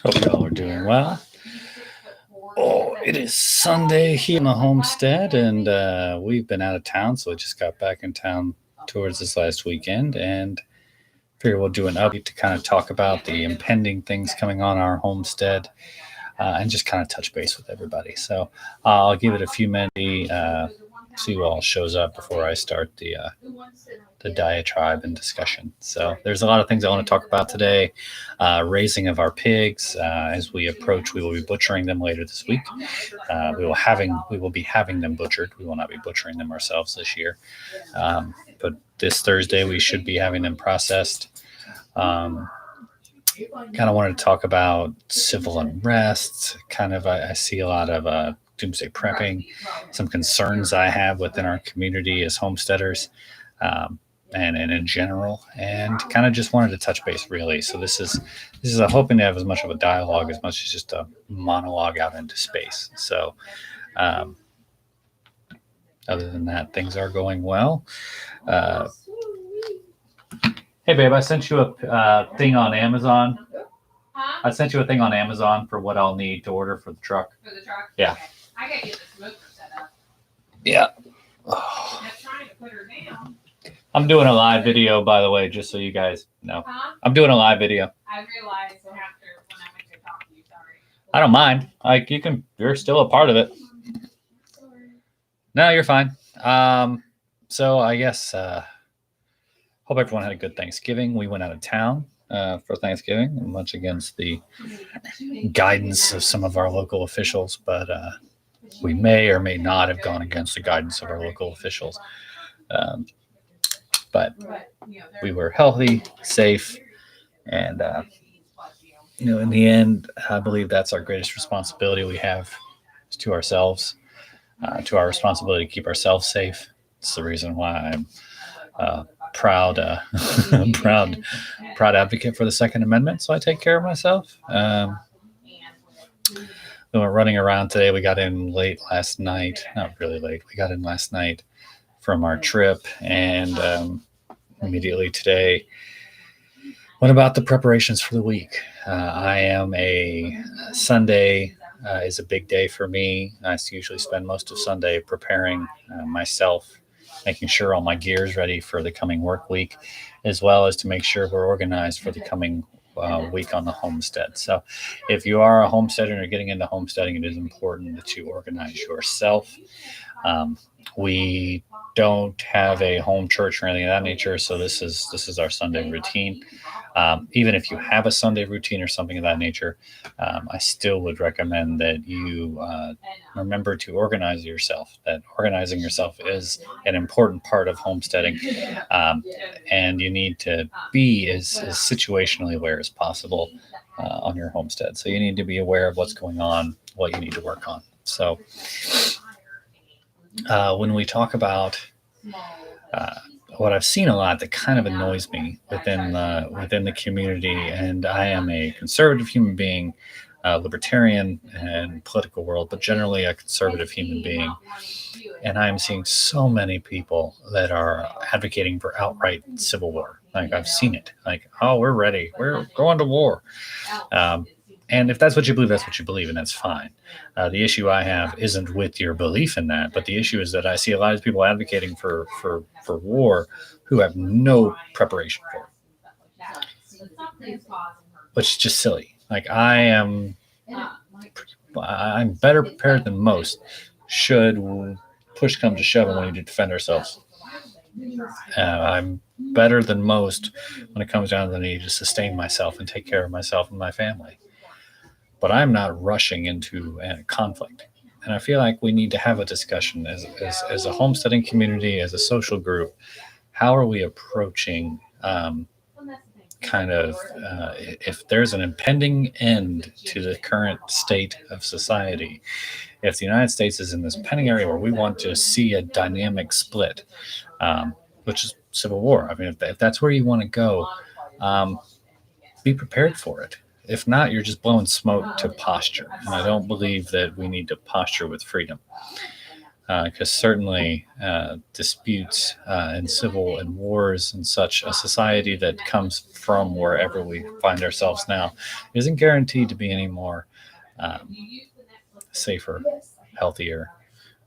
Hope you all are doing well. Oh, it is Sunday here in the homestead, and we've been out of town, so I just got back in town towards this last weekend, and figure we'll do an update to kind of talk about the impending things coming on our homestead, and just kind of touch base with everybody. So I'll give it a few minutes, see who all shows up before I start the diatribe and discussion. So there's a lot of things I want to talk about today. Raising of our pigs. As we approach, we will be butchering them later this week. We will be having them butchered. We will not be butchering them ourselves this year. But this Thursday we should be having them processed. Kind of wanted to talk about civil unrest. I see a lot of doomsday prepping, some concerns I have within our community as homesteaders, and in general, and kind of just wanted to touch base really. So this is hoping to have as much of a dialogue as much as just a monologue out into space. So other than that, things are going well. Hey babe, I sent you a thing on Amazon. Huh? I sent you a thing on Amazon for what I'll need to order for the truck. For the truck? Yeah. Okay. I gotta get the smoker set up. Yeah. I'm trying to put her down. I'm doing a live video, by the way, just so you guys know. Huh? I'm doing a live video. I realized after when I went to talk to you, sorry. I don't mind. You're still a part of it. Sorry. No, you're fine. So I guess, hope everyone had a good Thanksgiving. We went out of town for Thanksgiving, much against the guidance of some of our local officials, but we may or may not have gone against the guidance of our local officials. But we were healthy, safe, and in the end, I believe that's our greatest responsibility we have is to ourselves, to our responsibility to keep ourselves safe. It's the reason why I'm proud advocate for the Second Amendment. So I take care of myself. We were running around today. We got in late last night. Not really late. We got in last night from our trip, and immediately today went about the preparations for the week. Sunday is a big day for me. I usually spend most of Sunday preparing myself, making sure all my gear is ready for the coming work week, as well as to make sure we're organized for the coming week on the homestead. So if you are a homesteader and you're getting into homesteading, it is important that you organize yourself. We don't have a home church or anything of that nature, so this is our Sunday routine. Even if you have a Sunday routine or something of that nature, I still would recommend that you remember to organize yourself. That organizing yourself is an important part of homesteading, and you need to be as situationally aware as possible on your homestead. So you need to be aware of what's going on, what you need to work on. So when we talk about what I've seen a lot that kind of annoys me within the community, and I am a conservative human being, libertarian and political world, but generally a conservative human being. And I'm seeing so many people that are advocating for outright civil war. Like, I've seen it. Like, oh, we're ready. We're going to war. And if that's what you believe, that's what you believe, and that's fine. The issue I have isn't with your belief in that, but the issue is that I see a lot of people advocating for war who have no preparation for it, which is just silly. Like, I'm better prepared than most should push come to shove and we need to defend ourselves. I'm better than most when it comes down to the need to sustain myself and take care of myself and my family. But I'm not rushing into a conflict. And I feel like we need to have a discussion as a homesteading community, as a social group. How are we approaching if there's an impending end to the current state of society, if the United States is in this pending area where we want to see a dynamic split, which is civil war. I mean, if that's where you want to go, be prepared for it. If not, you're just blowing smoke to posture. And I don't believe that we need to posture with freedom. because certainly disputes and civil and wars and such, a society that comes from wherever we find ourselves now isn't guaranteed to be any more um, safer, healthier,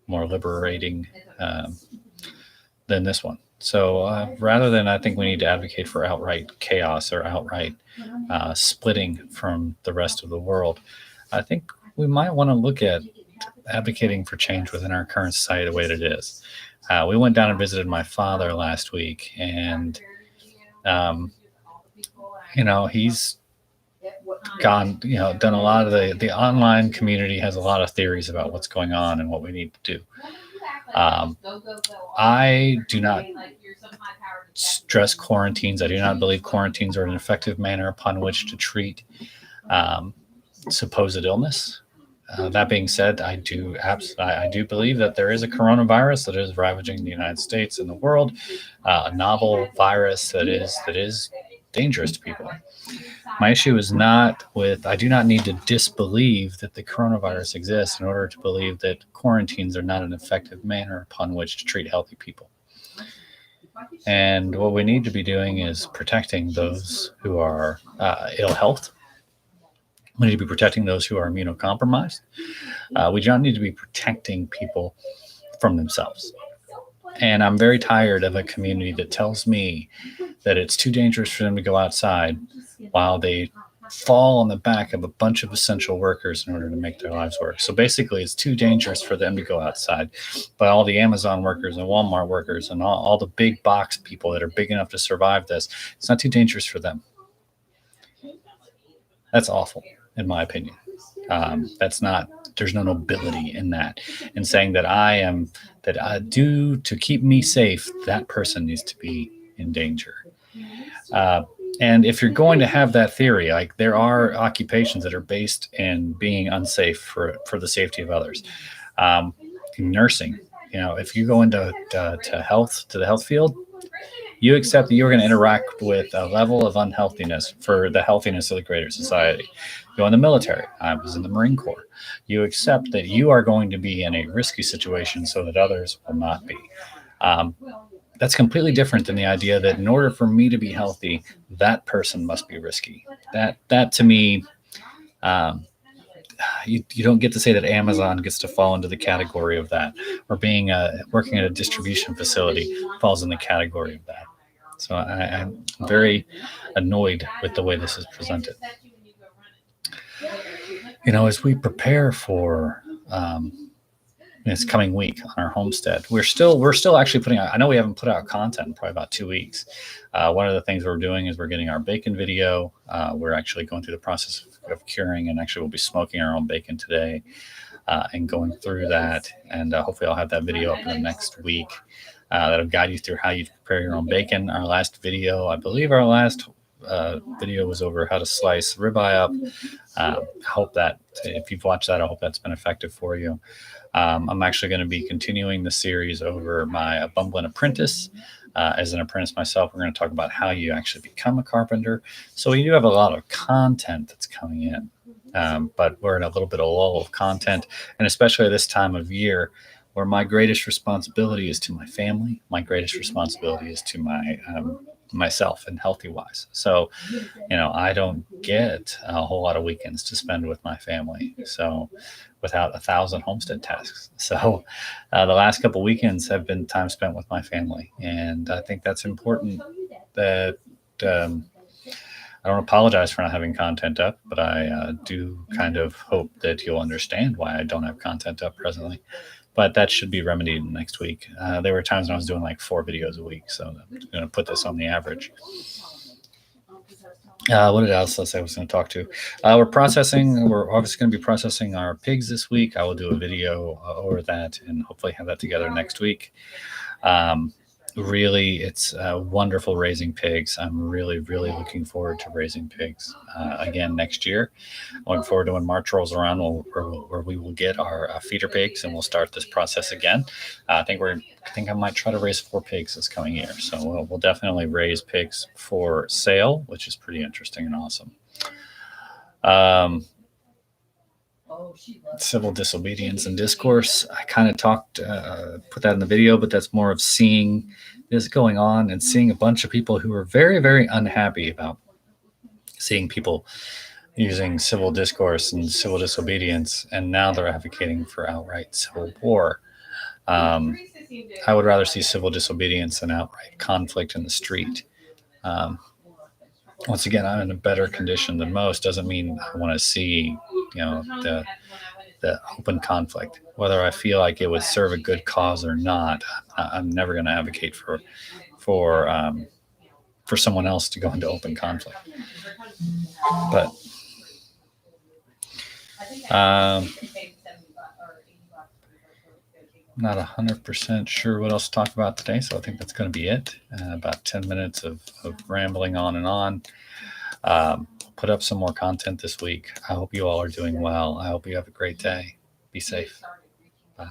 more liberating um, than this one. So rather than, I think we need to advocate for outright chaos or outright splitting from the rest of the world. I think we might want to look at advocating for change within our current society the way that it is. We went down and visited my father last week, and um, he's done a lot of the online community has a lot of theories about what's going on and what we need to do. Um, I do not stress quarantines. I do not believe quarantines are an effective manner upon which to treat um, supposed illness. That being said, I do believe that there is a coronavirus that is ravaging the United States and the world, a novel virus that is dangerous to people. My issue is not with, I do not need to disbelieve that the coronavirus exists in order to believe that quarantines are not an effective manner upon which to treat healthy people. And what we need to be doing is protecting those who are ill health. We need to be protecting those who are immunocompromised. We don't need to be protecting people from themselves. And I'm very tired of a community that tells me that it's too dangerous for them to go outside while they fall on the back of a bunch of essential workers in order to make their lives work. So basically, it's too dangerous for them to go outside, but all the Amazon workers and Walmart workers and all the big box people that are big enough to survive this, it's not too dangerous for them. That's awful, in my opinion. There's no nobility in that. In saying that due to keep me safe, that person needs to be in danger. And if you're going to have that theory, like there are occupations that are based in being unsafe for the safety of others. Nursing, if you go into the health field, you accept that you're going to interact with a level of unhealthiness for the healthiness of the greater society. Go in the military. I was in the Marine Corps. You accept that you are going to be in a risky situation so that others will not be. That's completely different than the idea that in order for me to be healthy, that person must be risky. That to me, you don't get to say that Amazon gets to fall into the category of that, or being working at a distribution facility falls in the category of that. So I'm very annoyed with the way this is presented. As we prepare for this coming week on our homestead, we're still actually putting out, I know we haven't put out content in probably about 2 weeks. One of the things we're doing is we're getting our bacon video. We're actually going through the process of curing, and actually we'll be smoking our own bacon today and going through that. And hopefully I'll have that video up in the next week that'll guide you through how you prepare your own bacon. Our last video, I believe our last video was over how to slice ribeye up. I hope that if you've watched that, I hope that's been effective for you. I'm actually going to be continuing the series over my Bumblin apprentice. As an apprentice myself, we're going to talk about how you actually become a carpenter. So we do have a lot of content that's coming in, but we're in a little bit of lull of content, and especially this time of year where my greatest responsibility is to my family. My greatest responsibility is to myself and healthy wise. So, I don't get a whole lot of weekends to spend with my family. So without 1,000 homestead tasks. So the last couple weekends have been time spent with my family. And I think that's important that I don't apologize for not having content up, but I do kind of hope that you'll understand why I don't have content up presently. But that should be remedied next week. There were times when I was doing like 4 videos a week, so I'm going to put this on the average. What else I was going to talk to? We're obviously going to be processing our pigs this week. I will do a video over that and hopefully have that together next week. Really, it's wonderful raising pigs. I'm really, really looking forward to raising pigs again next year. Looking forward to when March rolls around, where we will get our feeder pigs and we'll start this process again. I think I might try to raise 4 pigs this coming year. So we'll definitely raise pigs for sale, which is pretty interesting and awesome. civil disobedience and discourse. I kind of put that in the video, but that's more of seeing this going on and seeing a bunch of people who are very, very unhappy about seeing people using civil discourse and civil disobedience, and now they're advocating for outright civil war. I would rather see civil disobedience than outright conflict in the street. Once again, I'm in a better condition than most. Doesn't mean I want to see, the open conflict. Whether I feel like it would serve a good cause or not, I'm never going to advocate for someone else to go into open conflict. But not 100% sure what else to talk about today, so I think that's going to be it. About 10 minutes of rambling on and on. Put up some more content this week. I hope you all are doing well. I hope you have a great day. Be safe. Bye.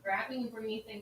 Grabbing and bringing things